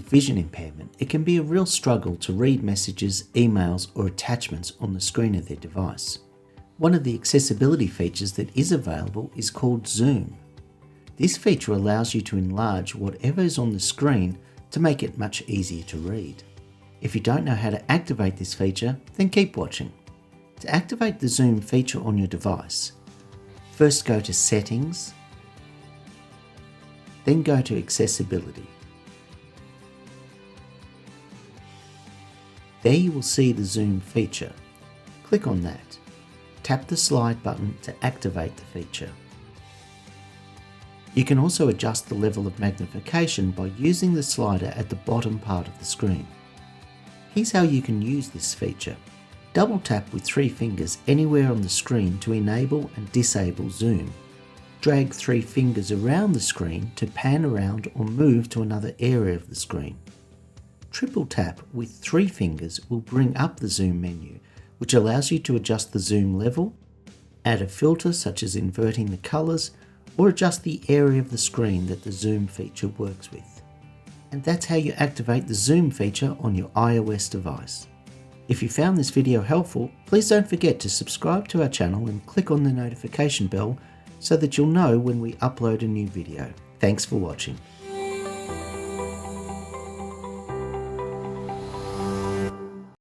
vision impairment, it can be a real struggle to read messages, emails, or attachments on the screen of their device. One of the accessibility features that is available is called Zoom. This feature allows you to enlarge whatever is on the screen to make it much easier to read. If you don't know how to activate this feature, then keep watching. To activate the Zoom feature on your device, first go to Settings, then go to Accessibility. There you will see the Zoom feature. Click on that. Tap the slide button to activate the feature. You can also adjust the level of magnification by using the slider at the bottom part of the screen. Here's how you can use this feature. Double tap with 3 fingers anywhere on the screen to enable and disable Zoom. Drag 3 fingers around the screen to pan around or move to another area of the screen. Triple tap with 3 fingers will bring up the Zoom menu, which allows you to adjust the zoom level, add a filter such as inverting the colours, or adjust the area of the screen that the Zoom feature works with. And that's how you activate the Zoom feature on your iOS device. If you found this video helpful, please don't forget to subscribe to our channel and click on the notification bell so that you'll know when we upload a new video. Thanks for watching.